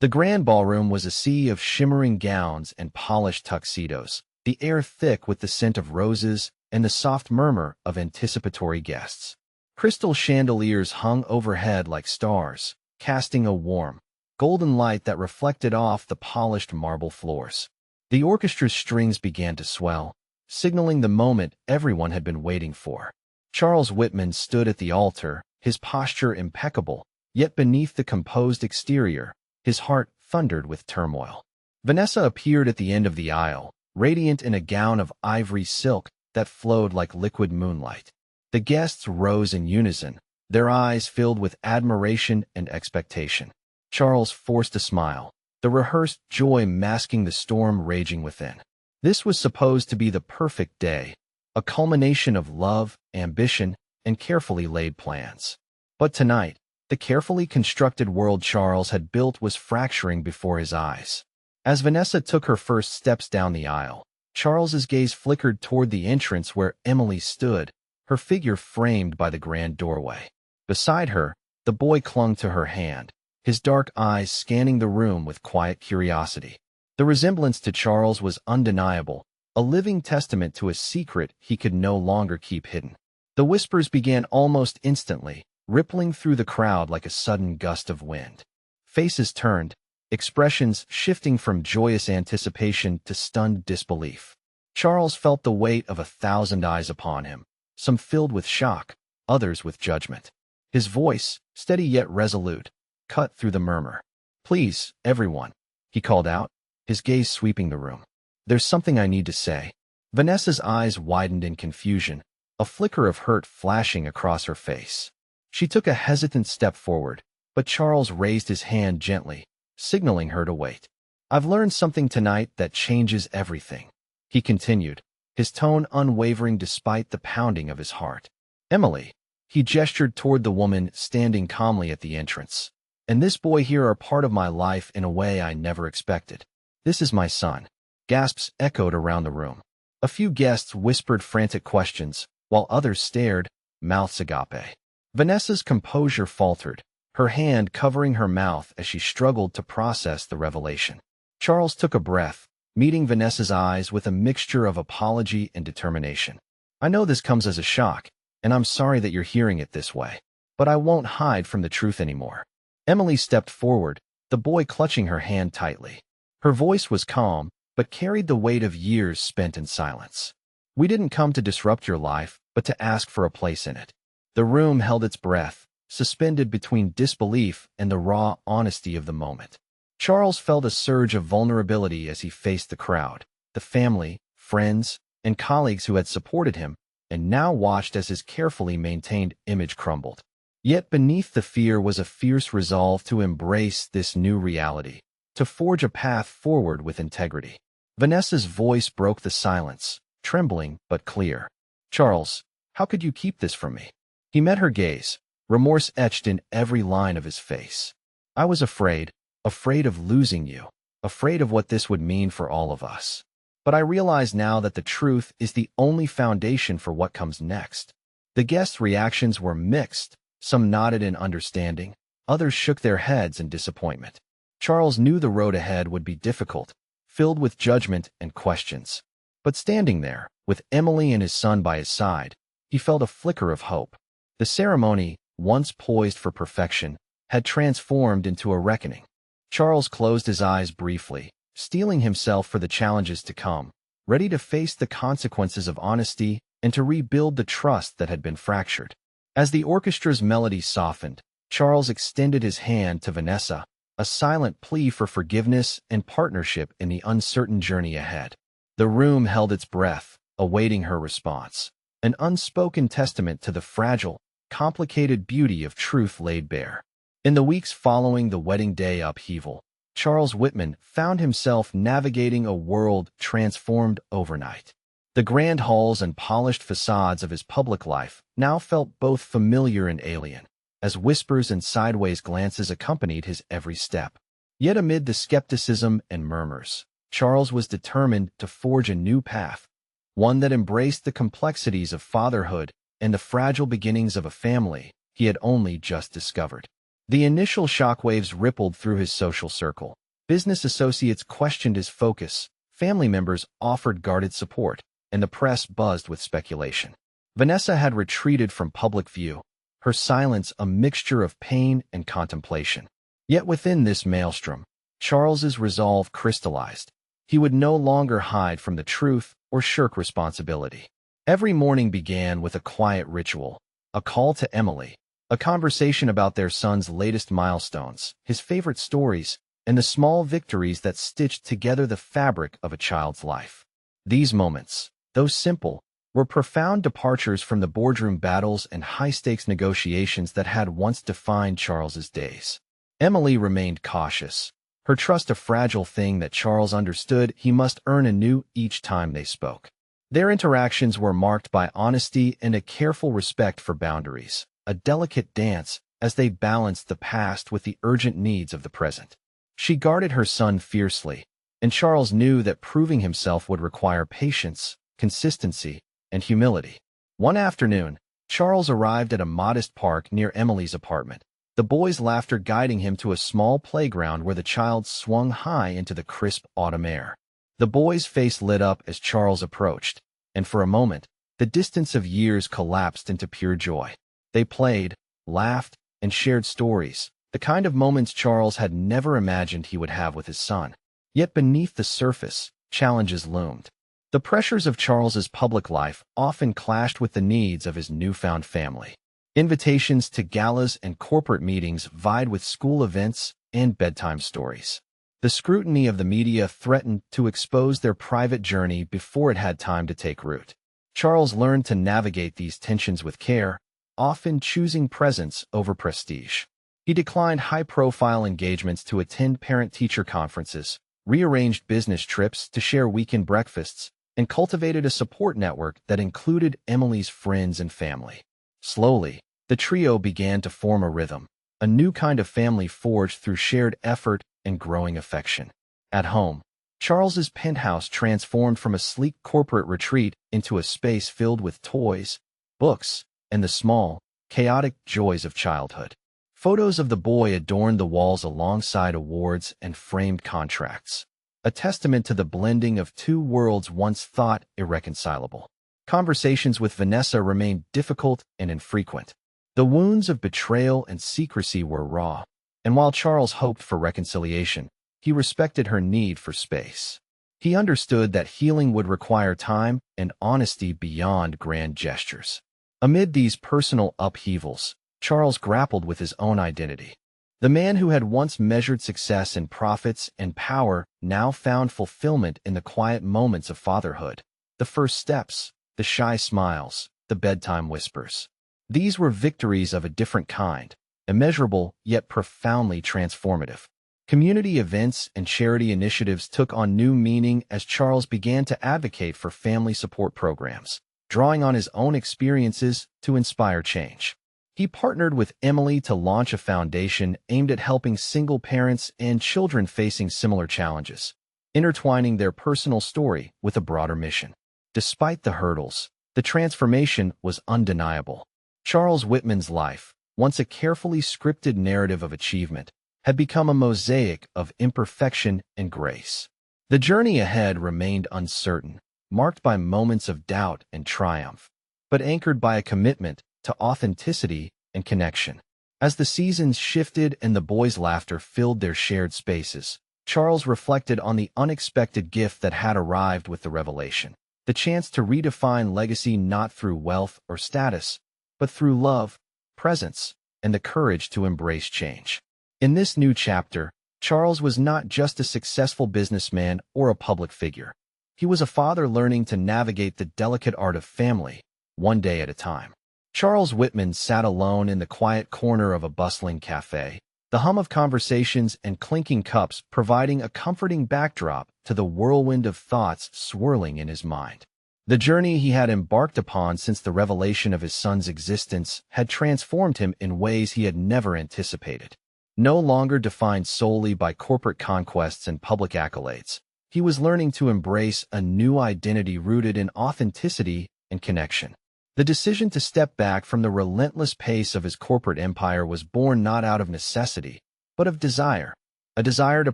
The grand ballroom was a sea of shimmering gowns and polished tuxedos, the air thick with the scent of roses and the soft murmur of anticipatory guests. Crystal chandeliers hung overhead like stars, casting a warm, golden light that reflected off the polished marble floors. The orchestra's strings began to swell, signaling the moment everyone had been waiting for. Charles Whitman stood at the altar, his posture impeccable, yet beneath the composed exterior, his heart thundered with turmoil. Vanessa appeared at the end of the aisle, radiant in a gown of ivory silk that flowed like liquid moonlight. The guests rose in unison, their eyes filled with admiration and expectation. Charles forced a smile, the rehearsed joy masking the storm raging within. This was supposed to be the perfect day, a culmination of love, ambition, and carefully laid plans. But tonight, the carefully constructed world Charles had built was fracturing before his eyes. As Vanessa took her first steps down the aisle, Charles's gaze flickered toward the entrance where Emily stood, her figure framed by the grand doorway. Beside her, the boy clung to her hand, his dark eyes scanning the room with quiet curiosity. The resemblance to Charles was undeniable, a living testament to a secret he could no longer keep hidden. The whispers began almost instantly, rippling through the crowd like a sudden gust of wind. Faces turned, expressions shifting from joyous anticipation to stunned disbelief. Charles felt the weight of 1,000 eyes upon him, some filled with shock, others with judgment. His voice, steady yet resolute, cut through the murmur. "Please, everyone," he called out, his gaze sweeping the room. "There's something I need to say." Vanessa's eyes widened in confusion, a flicker of hurt flashing across her face. She took a hesitant step forward, but Charles raised his hand gently, signaling her to wait. "I've learned something tonight that changes everything," he continued, his tone unwavering despite the pounding of his heart. "Emily," he gestured toward the woman standing calmly at the entrance, "and this boy here are part of my life in a way I never expected. This is my son." Gasps echoed around the room. A few guests whispered frantic questions, while others stared, mouths agape. Vanessa's composure faltered, her hand covering her mouth as she struggled to process the revelation. Charles took a breath, meeting Vanessa's eyes with a mixture of apology and determination. "I know this comes as a shock, and I'm sorry that you're hearing it this way, but I won't hide from the truth anymore." Emily stepped forward, the boy clutching her hand tightly. Her voice was calm, but carried the weight of years spent in silence. "We didn't come to disrupt your life, but to ask for a place in it." The room held its breath, suspended between disbelief and the raw honesty of the moment. Charles felt a surge of vulnerability as he faced the crowd, the family, friends, and colleagues who had supported him, and now watched as his carefully maintained image crumbled. Yet beneath the fear was a fierce resolve to embrace this new reality, to forge a path forward with integrity. Vanessa's voice broke the silence, trembling but clear. "Charles, how could you keep this from me?" He met her gaze, remorse etched in every line of his face. "I was afraid of losing you, afraid of what this would mean for all of us. But I realize now that the truth is the only foundation for what comes next." The guests' reactions were mixed. Some nodded in understanding, others shook their heads in disappointment. Charles knew the road ahead would be difficult, filled with judgment and questions. But standing there, with Emily and his son by his side, he felt a flicker of hope. The ceremony, once poised for perfection, had transformed into a reckoning. Charles closed his eyes briefly, steeling himself for the challenges to come, ready to face the consequences of honesty and to rebuild the trust that had been fractured. As the orchestra's melody softened, Charles extended his hand to Vanessa, a silent plea for forgiveness and partnership in the uncertain journey ahead. The room held its breath, awaiting her response, an unspoken testament to the fragile, complicated beauty of truth laid bare. In the weeks following the wedding day upheaval, Charles Whitman found himself navigating a world transformed overnight. The grand halls and polished facades of his public life now felt both familiar and alien, as whispers and sideways glances accompanied his every step. Yet amid the skepticism and murmurs, Charles was determined to forge a new path, one that embraced the complexities of fatherhood and the fragile beginnings of a family he had only just discovered. The initial shockwaves rippled through his social circle. Business associates questioned his focus, family members offered guarded support, and the press buzzed with speculation. Vanessa had retreated from public view, her silence a mixture of pain and contemplation. Yet within this maelstrom, Charles's resolve crystallized. He would no longer hide from the truth or shirk responsibility. Every morning began with a quiet ritual, a call to Emily, a conversation about their son's latest milestones, his favorite stories, and the small victories that stitched together the fabric of a child's life. These moments, though simple, were profound departures from the boardroom battles and high-stakes negotiations that had once defined Charles's days. Emily remained cautious, her trust a fragile thing that Charles understood he must earn anew each time they spoke. Their interactions were marked by honesty and a careful respect for boundaries, a delicate dance as they balanced the past with the urgent needs of the present. She guarded her son fiercely, and Charles knew that proving himself would require patience, consistency, and humility. One afternoon, Charles arrived at a modest park near Emily's apartment, the boys' laughter guiding him to a small playground where the child swung high into the crisp autumn air. The boy's face lit up as Charles approached, and for a moment, the distance of years collapsed into pure joy. They played, laughed, and shared stories, the kind of moments Charles had never imagined he would have with his son. Yet beneath the surface, challenges loomed. The pressures of Charles's public life often clashed with the needs of his newfound family. Invitations to galas and corporate meetings vied with school events and bedtime stories. The scrutiny of the media threatened to expose their private journey before it had time to take root. Charles learned to navigate these tensions with care, often choosing presence over prestige. He declined high-profile engagements to attend parent-teacher conferences, rearranged business trips to share weekend breakfasts, and cultivated a support network that included Emily's friends and family. Slowly, the trio began to form a rhythm, a new kind of family forged through shared effort and growing affection. At home, Charles's penthouse transformed from a sleek corporate retreat into a space filled with toys, books, and the small, chaotic joys of childhood. Photos of the boy adorned the walls alongside awards and framed contracts, a testament to the blending of two worlds once thought irreconcilable. Conversations with Vanessa remained difficult and infrequent. The wounds of betrayal and secrecy were raw, and while Charles hoped for reconciliation, he respected her need for space. He understood that healing would require time and honesty beyond grand gestures. Amid these personal upheavals, Charles grappled with his own identity. The man who had once measured success in profits and power now found fulfillment in the quiet moments of fatherhood, the first steps, the shy smiles, the bedtime whispers. These were victories of a different kind, immeasurable yet profoundly transformative. Community events and charity initiatives took on new meaning as Charles began to advocate for family support programs, drawing on his own experiences to inspire change. He partnered with Emily to launch a foundation aimed at helping single parents and children facing similar challenges, intertwining their personal story with a broader mission. Despite the hurdles, the transformation was undeniable. Charles Whitman's life, once a carefully scripted narrative of achievement, had become a mosaic of imperfection and grace. The journey ahead remained uncertain, marked by moments of doubt and triumph, but anchored by a commitment to authenticity and connection. As the seasons shifted and the boys' laughter filled their shared spaces, Charles reflected on the unexpected gift that had arrived with the revelation. The chance to redefine legacy not through wealth or status, but through love, presence, and the courage to embrace change. In this new chapter, Charles was not just a successful businessman or a public figure. He was a father learning to navigate the delicate art of family, one day at a time. Charles Whitman sat alone in the quiet corner of a bustling cafe, the hum of conversations and clinking cups providing a comforting backdrop to the whirlwind of thoughts swirling in his mind. The journey he had embarked upon since the revelation of his son's existence had transformed him in ways he had never anticipated. No longer defined solely by corporate conquests and public accolades, he was learning to embrace a new identity rooted in authenticity and connection. The decision to step back from the relentless pace of his corporate empire was born not out of necessity, but of desire, a desire to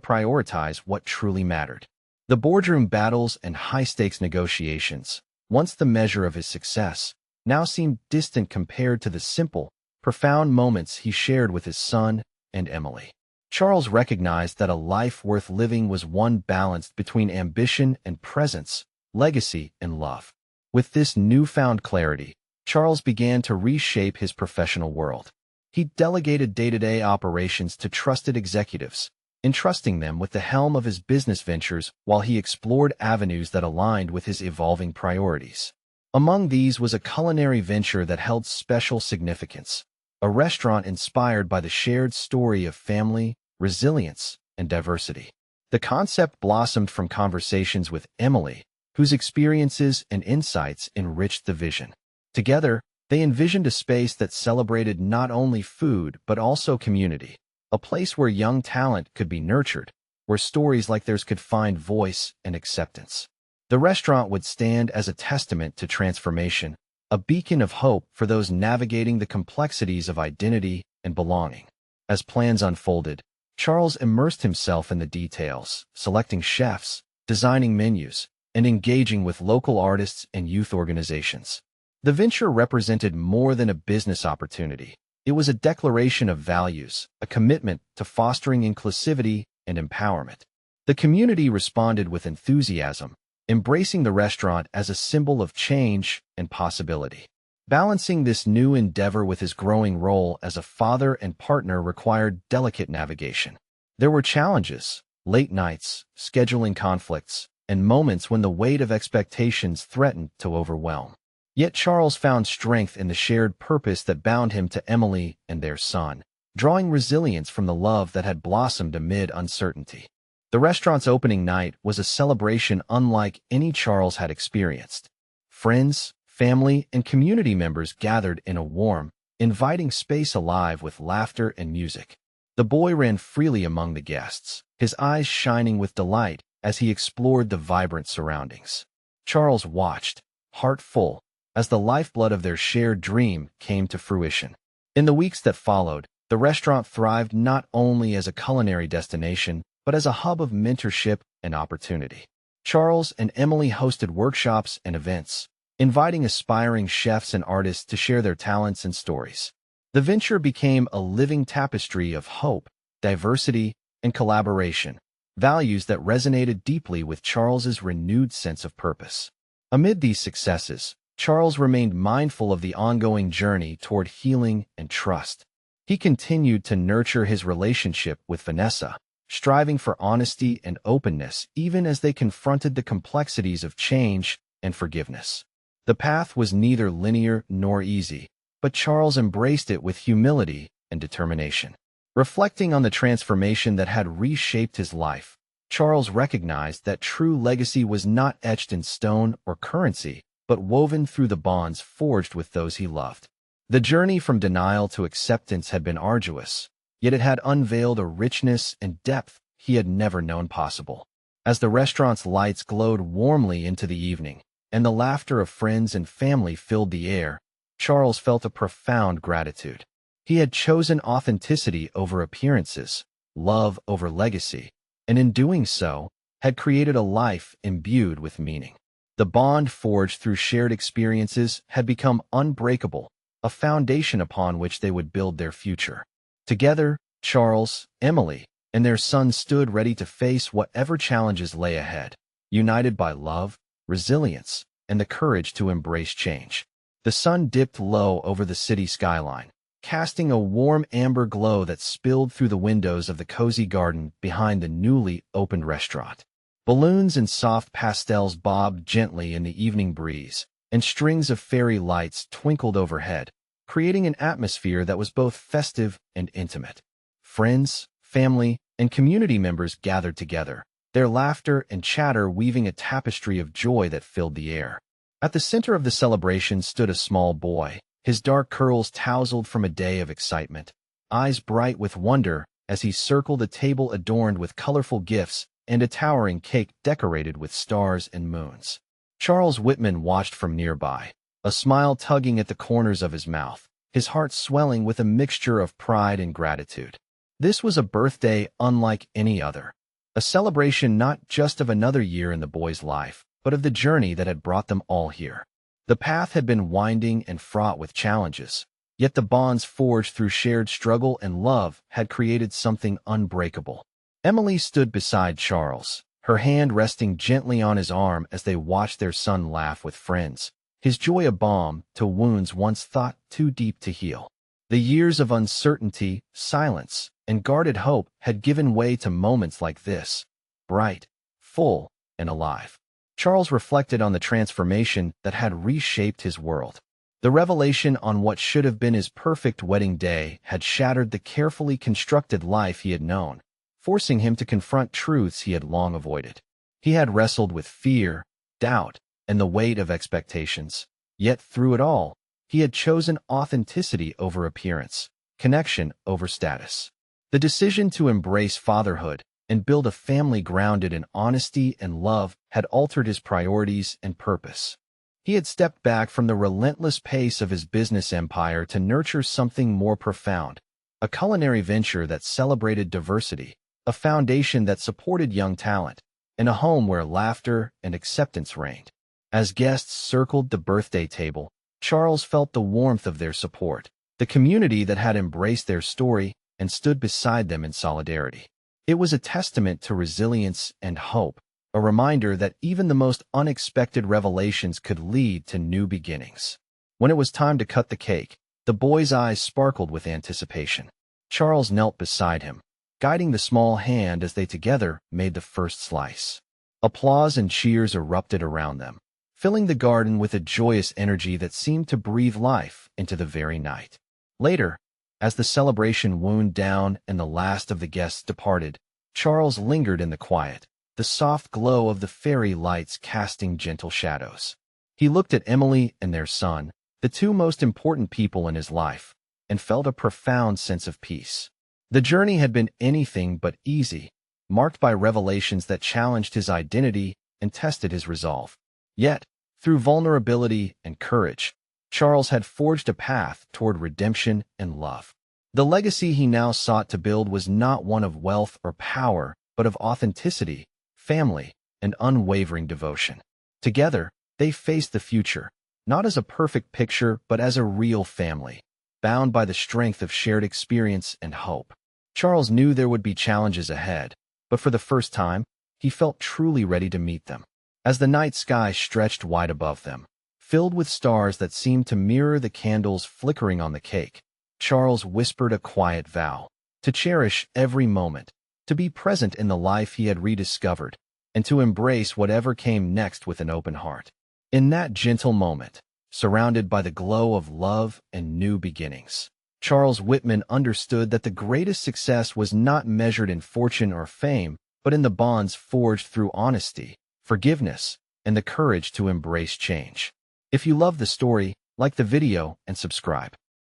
prioritize what truly mattered. The boardroom battles and high-stakes negotiations, once the measure of his success, now seemed distant compared to the simple, profound moments he shared with his son and Emily. Charles recognized that a life worth living was one balanced between ambition and presence, legacy and love. With this newfound clarity, Charles began to reshape his professional world. He delegated day-to-day operations to trusted executives, entrusting them with the helm of his business ventures while he explored avenues that aligned with his evolving priorities. Among these was a culinary venture that held special significance, a restaurant inspired by the shared story of family, resilience, and diversity. The concept blossomed from conversations with Emily, whose experiences and insights enriched the vision. Together, they envisioned a space that celebrated not only food but also community, a place where young talent could be nurtured, where stories like theirs could find voice and acceptance. The restaurant would stand as a testament to transformation, a beacon of hope for those navigating the complexities of identity and belonging. As plans unfolded, Charles immersed himself in the details, selecting chefs, designing menus, and engaging with local artists and youth organizations. The venture represented more than a business opportunity. It was a declaration of values, a commitment to fostering inclusivity and empowerment. The community responded with enthusiasm, embracing the restaurant as a symbol of change and possibility. Balancing this new endeavor with his growing role as a father and partner required delicate navigation. There were challenges, late nights, scheduling conflicts, and moments when the weight of expectations threatened to overwhelm. Yet Charles found strength in the shared purpose that bound him to Emily and their son, drawing resilience from the love that had blossomed amid uncertainty. The restaurant's opening night was a celebration unlike any Charles had experienced. Friends, family, and community members gathered in a warm, inviting space alive with laughter and music. The boy ran freely among the guests, his eyes shining with delight as he explored the vibrant surroundings. Charles watched, heart full, as the lifeblood of their shared dream came to fruition. In the weeks that followed, the restaurant thrived not only as a culinary destination, but as a hub of mentorship and opportunity. Charles and Emily hosted workshops and events, inviting aspiring chefs and artists to share their talents and stories. The venture became a living tapestry of hope, diversity, and collaboration, values that resonated deeply with Charles's renewed sense of purpose. Amid these successes, Charles remained mindful of the ongoing journey toward healing and trust. He continued to nurture his relationship with Vanessa, striving for honesty and openness even as they confronted the complexities of change and forgiveness. The path was neither linear nor easy, but Charles embraced it with humility and determination. Reflecting on the transformation that had reshaped his life, Charles recognized that true legacy was not etched in stone or currency, but woven through the bonds forged with those he loved. The journey from denial to acceptance had been arduous, yet it had unveiled a richness and depth he had never known possible. As the restaurant's lights glowed warmly into the evening, and the laughter of friends and family filled the air, Charles felt a profound gratitude. He had chosen authenticity over appearances, love over legacy, and in doing so, had created a life imbued with meaning. The bond forged through shared experiences had become unbreakable, a foundation upon which they would build their future. Together, Charles, Emily, and their son stood ready to face whatever challenges lay ahead, united by love, resilience, and the courage to embrace change. The sun dipped low over the city skyline, casting a warm amber glow that spilled through the windows of the cozy garden behind the newly opened restaurant. Balloons and soft pastels bobbed gently in the evening breeze, and strings of fairy lights twinkled overhead, creating an atmosphere that was both festive and intimate. Friends, family, and community members gathered together, their laughter and chatter weaving a tapestry of joy that filled the air. At the center of the celebration stood a small boy, his dark curls tousled from a day of excitement, eyes bright with wonder as he circled a table adorned with colorful gifts and a towering cake decorated with stars and moons. Charles Whitman watched from nearby, a smile tugging at the corners of his mouth, his heart swelling with a mixture of pride and gratitude. This was a birthday unlike any other, a celebration not just of another year in the boy's life, but of the journey that had brought them all here. The path had been winding and fraught with challenges, yet the bonds forged through shared struggle and love had created something unbreakable. Emily stood beside Charles, her hand resting gently on his arm as they watched their son laugh with friends, his joy a balm to wounds once thought too deep to heal. The years of uncertainty, silence, and guarded hope had given way to moments like this, bright, full, and alive. Charles reflected on the transformation that had reshaped his world. The revelation on what should have been his perfect wedding day had shattered the carefully constructed life he had known, forcing him to confront truths he had long avoided. He had wrestled with fear, doubt, and the weight of expectations, yet through it all, he had chosen authenticity over appearance, connection over status. The decision to embrace fatherhood and build a family grounded in honesty and love had altered his priorities and purpose. He had stepped back from the relentless pace of his business empire to nurture something more profound, a culinary venture that celebrated diversity, a foundation that supported young talent, and a home where laughter and acceptance reigned. As guests circled the birthday table, Charles felt the warmth of their support, the community that had embraced their story and stood beside them in solidarity. It was a testament to resilience and hope, a reminder that even the most unexpected revelations could lead to new beginnings. When it was time to cut the cake, the boy's eyes sparkled with anticipation. Charles knelt beside him, guiding the small hand as they together made the first slice. Applause and cheers erupted around them, filling the garden with a joyous energy that seemed to breathe life into the very night. Later, as the celebration wound down and the last of the guests departed, Charles lingered in the quiet, the soft glow of the fairy lights casting gentle shadows. He looked at Emily and their son, the two most important people in his life, and felt a profound sense of peace. The journey had been anything but easy, marked by revelations that challenged his identity and tested his resolve. Yet, through vulnerability and courage, Charles had forged a path toward redemption and love. The legacy he now sought to build was not one of wealth or power, but of authenticity, family, and unwavering devotion. Together, they faced the future, not as a perfect picture, but as a real family, bound by the strength of shared experience and hope. Charles knew there would be challenges ahead, but for the first time, he felt truly ready to meet them. As the night sky stretched wide above them, filled with stars that seemed to mirror the candles flickering on the cake, Charles whispered a quiet vow, to cherish every moment, to be present in the life he had rediscovered, and to embrace whatever came next with an open heart. In that gentle moment, surrounded by the glow of love and new beginnings, Charles Whitman understood that the greatest success was not measured in fortune or fame, but in the bonds forged through honesty, forgiveness, and the courage to embrace change. If you love the story, like the video and subscribe.